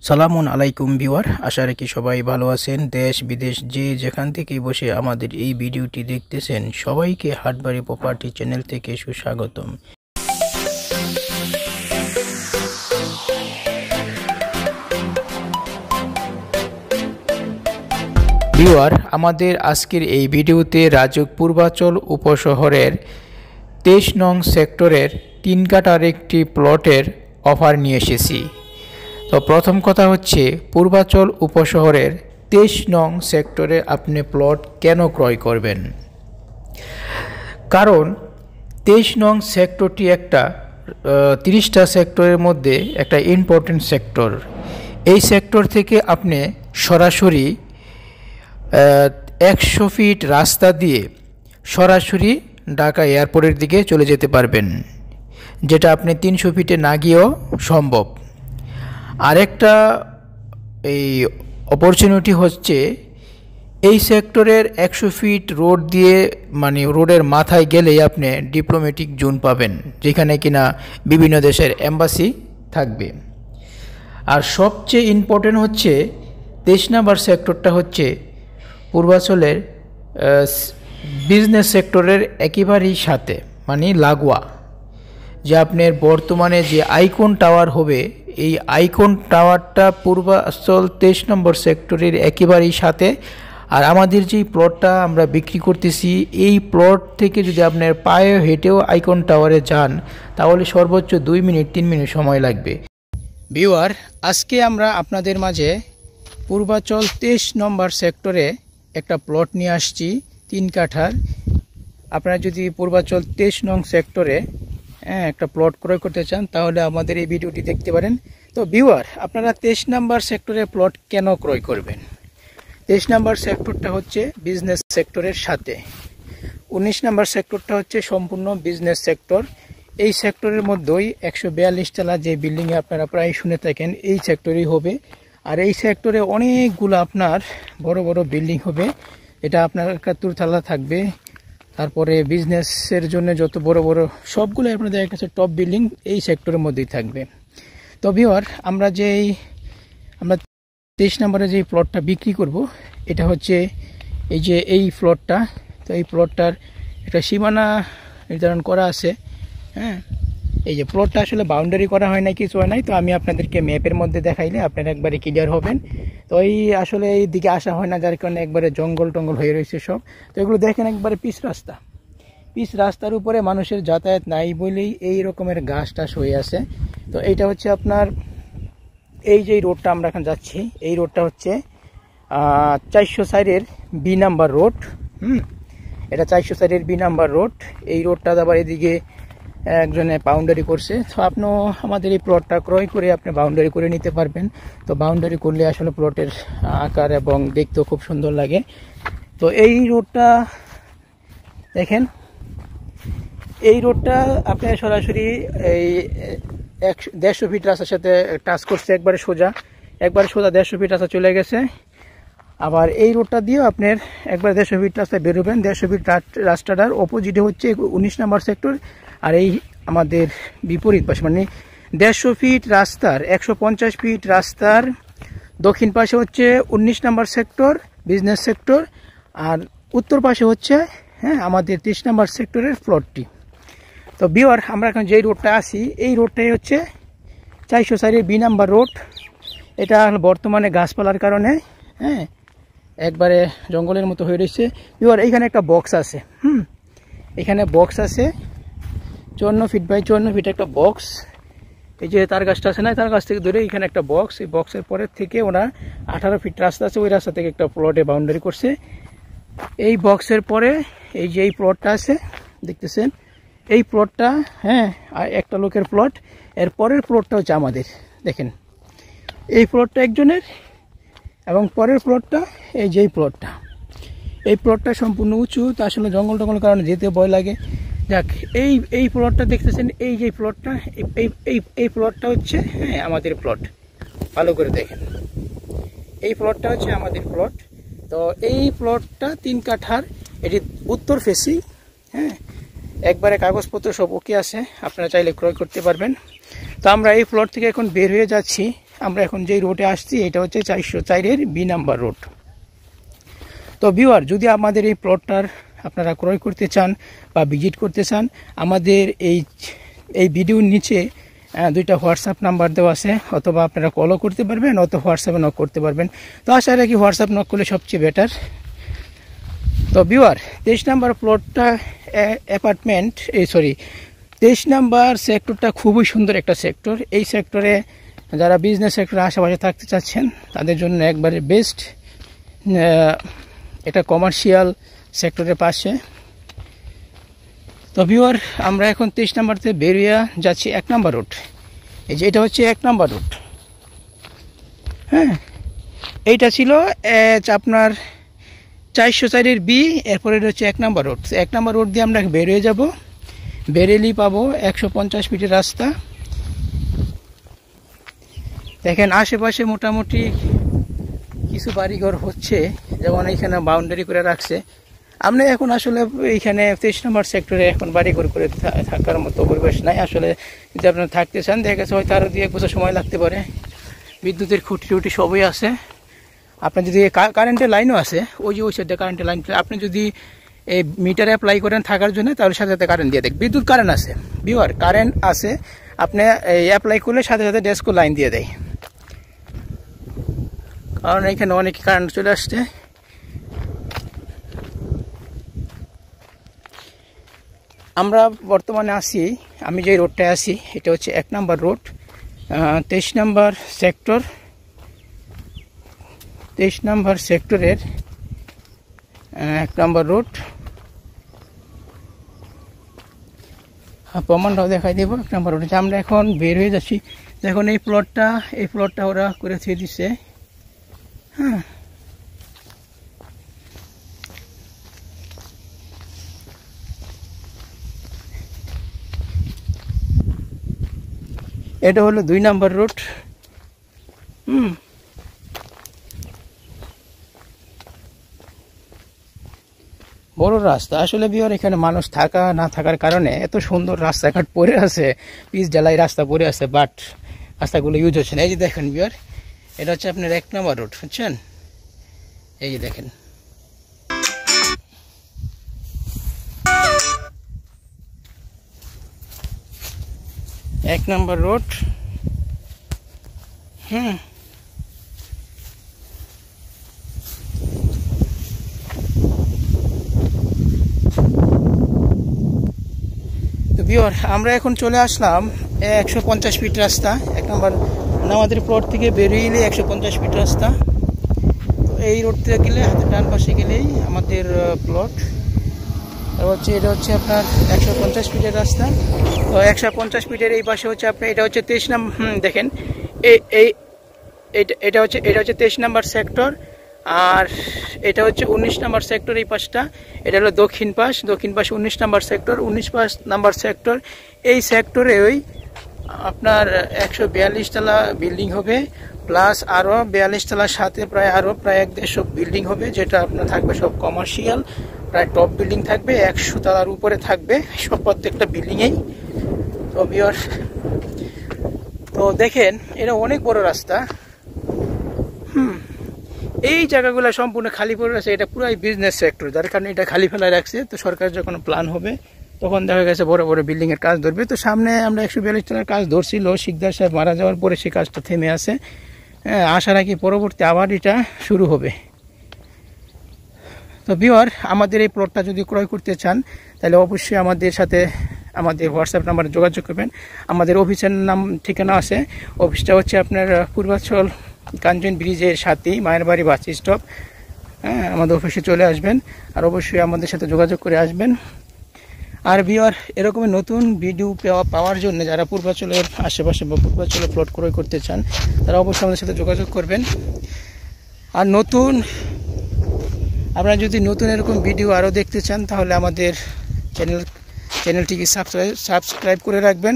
সালামুন আলাইকুম ভিউয়ার, আশা রাখি সবাই ভালো আছেন। দেশ বিদেশ যে যেখান থেকে বসে আমাদের এই ভিডিওটি দেখতেছেন সবাইকে হাটবাড়ি প্রপার্টি চ্যানেল থেকে সুস্বাগতম। ভিউয়ার, আমাদের আজকের এই ভিডিওতে রাজউক পূর্বাচল উপশহরের 23 নং সেক্টরের 3 কাঠার একটি প্লটের অফার নিয়ে এসেছি। তো প্রথম কথা হচ্ছে, পূর্বাচল উপশহরের 23 নং সেক্টরে আপনি প্লট কেন ক্রয় করবেন? কারণ 23 নং সেক্টরটি একটা 30টা সেক্টরের মধ্যে একটা ইম্পর্টেন্ট সেক্টর। এই সেক্টর থেকে আপনি সরাসরি 100 ফিট রাস্তা দিয়ে সরাসরি ঢাকা এয়ারপোর্টের দিকে চলে যেতে পারবেন, যেটা আপনি 300 ফিটে না গিয়েও সম্ভব। আরেকটা এই অপরচুনিটি হচ্ছে, এই সেক্টরের 100 ফিট রোড দিয়ে মানে রোডের মাথায় গেলেই আপনি ডিপ্লোম্যাটিক জোন পাবেন, যেখানে কিনা বিভিন্ন দেশের এম্বাসি থাকবে। আর সবচেয়ে ইম্পর্টেন্ট হচ্ছে 23 নম্বর সেক্টরটা হচ্ছে পূর্বাচলের বিজনেস সেক্টরের একেবারেই সাথে, মানে লাগোয়া। যে আপনার বর্তমানে যে আইকন টাওয়ার হবে, এই আইকন টাওয়ারটা পূর্বাচল 23 নম্বর সেক্টরের একেবারেই সাথে। আর আমাদের যেই প্লটটা আমরা বিক্রি করতেছি, এই প্লট থেকে যদি আপনার পায়ে হেঁটেও আইকন টাওয়ারে যান, তাহলে সর্বোচ্চ 2 মিনিট 3 মিনিট সময় লাগবে। ভিউয়ার, আজকে আমরা আপনাদের মাঝে পূর্বাচল 23 নম্বর সেক্টরে একটা প্লট নিয়ে আসছি 3 কাঠার। আপনারা যদি পূর্বাচল 23 নং সেক্টরে একটা প্লট ক্রয় করতে চান, তাহলে আমাদের এই ভিডিওটি দেখতে পারেন। তো ভিউয়ার, আপনারা 23 নাম্বার সেক্টরে প্লট কেন ক্রয় করবেন? 23 নাম্বার সেক্টরটা হচ্ছে বিজনেস সেক্টরের সাথে, 19 নাম্বার সেক্টরটা হচ্ছে সম্পূর্ণ বিজনেস সেক্টর। এই সেক্টরের মধ্যেই 142 তলা যে বিল্ডিংয়ে আপনারা প্রায় শুনে থাকেন, এই সেক্টরই হবে। আর এই সেক্টরে অনেকগুলো আপনার বড় বড় বিল্ডিং হবে। এটা আপনার 71 তলা থাকবে। তারপরে বিজনেসের জন্য যত বড় বড় সবগুলো আপনাদের কাছে টপ বিল্ডিং এই সেক্টরের মধ্যেই থাকবে। তো ভিউয়ার, আমরা 23 নম্বরে যে প্লটটা বিক্রি করব, এটা হচ্ছে এই যে এই প্লটটা। তো এই প্লটটার একটা সীমানা নির্ধারণ করা আছে। এই যে প্লটটা আসলে বাউন্ডারি করা হয় নাই, কিছু হয় নাই। তো আমি আপনাদেরকে ম্যাপের মধ্যে দেখাইলে আপনারা একবারে ক্লিয়ার হবেন। তো এই আসলে এই দিকে আসা হয় না, যার কারণে একবারে জঙ্গল টঙ্গল হয়ে রয়েছে সব। তো এগুলো দেখেন, একবারে পিচ রাস্তার উপরে মানুষের যাতায়াত নাই বলেই এই রকমের গাছ টাছ হয়ে আছে। তো এইটা হচ্ছে আপনার এই যে রোডটা আমরা এখন যাচ্ছি, এই রোডটা হচ্ছে 404-এর বি নাম্বার রোড। এটা 404-এর বি নাম্বার রোড। এই রোডটা আবার এদিকে একজনে বাউন্ডারি করছে। তো আপনিও আমাদের এই প্লটটা ক্রয় করে আপনি বাউন্ডারি করে নিতে পারবেন। তো বাউন্ডারি করলে আসলে প্লটের আকার এবং দেখতেও খুব সুন্দর লাগে। তো এই রোডটা দেখেন, এই রোডটা আপনি সরাসরি এই 150 ফিট রাস্তার সাথে টাচ করছে, একবারে সোজা 150 ফিট রাস্তা চলে গেছে। আবার এই রোডটা দিয়েও আপনার একবার 150 ফিট রাস্তায় বেরোবেন। 150 ফিট রাস্তাটার অপোজিটে হচ্ছে 19 নম্বর সেক্টর। আর এই আমাদের বিপরীত পাশে, মানে 150 ফিট রাস্তার 150 ফিট রাস্তার দক্ষিণ পাশে হচ্ছে 19 নম্বর সেক্টর বিজনেস সেক্টর। আর উত্তর পাশে হচ্ছে আমাদের 23 নম্বর সেক্টরের প্লটটি। তো ভিউয়ার, আমরা এখন যেই রোডটা আসি, এই রোডটাই হচ্ছে 404-এর বি নাম্বার রোড। এটা বর্তমানে গাছপালার কারণে একবারে জঙ্গলের মতো হয়ে রয়েছে। ভিউয়ার, এইখানে একটা বক্স আছে। এখানে বক্স আছে 54 ফিট বাই 54 ফিট একটা বক্স। এই যে তার গাছটা আছে না, তার গাছ থেকে ধরে এখানে একটা বক্স। এই বক্সের পরের থেকে ওরা 18 ফিট রাস্তা আছে, ওই রাস্তা থেকে একটা প্লটে বাউন্ডারি করছে। এই বক্সের পরে এই যে এই প্লটটা আছে দেখতেছেন, এই প্লটটা একটা লোকের প্লট। এর পরের প্লটটা হচ্ছে আমাদের। দেখেন, এই প্লটটা একজনের, এবং পরের প্লটটা এই যে প্লটটা, এই প্লটটা সম্পূর্ণ উঁচু। তো আসলে জঙ্গল টঙ্গল কারণে যেতে ভয় লাগে। যাক, এই প্লটটা দেখতেছেন, এই যে প্লটটা, এই প্লটটা হচ্ছে আমাদের প্লট। ভালো করে দেখেন, এই প্লটটা হচ্ছে আমাদের প্লট। তো এই প্লটটা 3 কাঠার, এটি উত্তর ফেসিং। একবারে কাগজপত্র সব ওকে আছে, আপনারা চাইলে ক্রয় করতে পারবেন। তো আমরা এই প্লট থেকে এখন বের হয়ে যাচ্ছি আমরা এখন যেই রোডে আসছি এটা হচ্ছে 404-এর বি নাম্বার রোড। তো ভিউয়ার, যদি আমাদের এই প্লটটার আপনারা ক্রয় করতে চান বা ভিজিট করতে চান, আমাদের এই ভিডিওর নিচে দুইটা হোয়াটসঅ্যাপ নাম্বার দেওয়া আছে, অথবা আপনারা কলও করতে পারবেন অথবা হোয়াটসঅ্যাপে নক করতে পারবেন। তো আশা রাখি হোয়াটসঅ্যাপ নক করলে সবচেয়ে বেটার। তো ভিউয়ার, 23 নাম্বার প্লটটা অ্যাপার্টমেন্ট 23 নাম্বার সেক্টরটা খুবই সুন্দর একটা সেক্টর। এই সেক্টরে যারা বিজনেস সেক্টরে আশেপাশে থাকতে চাচ্ছেন তাদের জন্য একবারে বেস্ট। এটা কমার্শিয়াল সেক্টরের পাশে। তো ভিউয়ার, আমরা এখন 23 নাম্বারতে বেরিয়ে যাচ্ছি 1 নাম্বার রোড। এই যে এটা হচ্ছে 1 নাম্বার রোড। হ্যাঁ, এইটা ছিল আপনার 404-এর বি, এরপরে এটা হচ্ছে 1 নাম্বার রোড। 1 নাম্বার রোড দিয়ে আমরা বেরিয়ে যাব, বেরেলি পাবো 150 ফিটের রাস্তা। দেখেন আশেপাশে মোটামুটি কিছু বাড়িঘর হচ্ছে, যেমন এইখানে বাউন্ডারি করে রাখছে। আমরা এখন আসলে এইখানে 23 নম্বর সেক্টরে এখন বাড়িঘর করে থাকার মতো পরিবেশ নাই। আসলে যদি আপনারা থাকতে চান, দেখা গেছে হয়তো আরও 2-1 বছর সময় লাগতে পারে। বিদ্যুতের খুঁটি টুটি সবই আছে। আপনার যদি কারেন্টের লাইনও আছে, ওই যে ওই সাইডে কারেন্টের লাইন, আপনি যদি এই মিটার অ্যাপ্লাই করেন থাকার জন্য, তাহলে সাথে সাথে কারেন্ট দিয়ে দেয়। বিদ্যুৎ কারেন্ট আছে, ভিউয়ার কারেন্ট আছে, আপনি অ্যাপ্লাই করলে সাথে সাথে ডেস্কো লাইন দিয়ে দেয়। কারণ এখানে অনেক কারেন্ট চলে আসছে। আমরা বর্তমানে আছি, আমি যে রোডটায় আছি এটা হচ্ছে 1 number road, 23 number sector. 23 number সেক্টরের 1 নাম্বার রোড। প্রমাণটাও দেখাই দেবো 1 নাম্বার রোডে। আমরা এখন বের হয়ে যাচ্ছি। দেখুন এই প্লটটা ওরা করে থুয়ে দিচ্ছে। হ্যাঁ, এটা হলো 2 নাম্বার রোড। বড় রাস্তা আসলে ভিউয়ার, এখানে মানুষ থাকা না থাকার কারণে এত সুন্দর রাস্তাঘাট পড়ে আছে, পিচ ঢালাই রাস্তা পড়ে আছে, বাট রাস্তাগুলো ইউজ হচ্ছে না। এই যে দেখেন ভিউয়ার, এটা হচ্ছে আপনার 1 নাম্বার রোড, বুঝছেন? এই যে দেখেন, এক নাম্বার রোড। ভিউয়ার, আমরা এখন চলে আসলাম 150 ফিট রাস্তা। 1 নাম্বার আমাদের প্লট থেকে বেরিয়ে 150 ফিট রাস্তা। তো এই রোড থেকে গেলে হাতে ডান পাশে গেলেই আমাদের প্লট। এটা হচ্ছে আপনার 150 ফিটের রাস্তা। তো 150 ফিটের এই পাশে হচ্ছে আপনার, এটা হচ্ছে 23 নাম্বার। দেখেন এটা হচ্ছে 23 নাম্বার সেক্টর, আর এটা হচ্ছে 19 নাম্বার সেক্টর। এই পাশটা এটা হলো দক্ষিণ পাশ 19 নাম্বার সেক্টর। 19 নাম্বার সেক্টর, এই সেক্টরে ওই আপনার 142 তলা বিল্ডিং হবে, প্লাস আরও 42 তলার সাথে প্রায় 150 বিল্ডিং হবে, যেটা আপনার থাকবে সব কমার্শিয়াল। প্রায় টপ বিল্ডিং থাকবে, 100 তলার উপরে থাকবে সব প্রত্যেকটা বিল্ডিংয়েই। তো ভিউয়ার, তো দেখেন এটা অনেক বড় রাস্তা। এই জায়গাগুলো সম্পূর্ণ খালি পড়ে আছে, এটা পুরাই বিজনেস সেক্টর, যার কারণে এটা খালি ফেলায় রাখছে। তো সরকার যখন প্ল্যান হবে তখন দেখা গেছে বড় বড় বিল্ডিং এর কাজ ধরবে। তো সামনে আমরা 142 তলার কাজ ধরছিল, শিকদার সাহেব মারা যাওয়ার পরে সেই কাজটা থেমে আছে। আশা রাখি পরবর্তী আবার এটা শুরু হবে। তো ভিউয়ার, আমাদের এই প্লটটা যদি ক্রয় করতে চান, তাহলে অবশ্যই আমাদের সাথে আমাদের হোয়াটসঅ্যাপ নাম্বারে যোগাযোগ করবেন। আমাদের অফিসের নাম ঠিকানা আছে, অফিসটা হচ্ছে আপনার পূর্বাচল কাঞ্চন ব্রিজের সাথেই, মায়ের বাড়ি বাস স্টপ। হ্যাঁ, আমাদের অফিসে চলে আসবেন, আর অবশ্যই আমাদের সাথে যোগাযোগ করে আসবেন। আর ভিউয়ার, এরকমের নতুন ভিডিও পাওয়ার জন্য যারা পূর্বাচলের আশেপাশে বা পূর্বাচলে প্লট ক্রয় করতে চান, তারা অবশ্যই আমাদের সাথে যোগাযোগ করবেন। আর আপনারা যদি নতুন এরকম ভিডিও আরও দেখতে চান, তাহলে আমাদের চ্যানেলটিকে সাবস্ক্রাইব করে রাখবেন।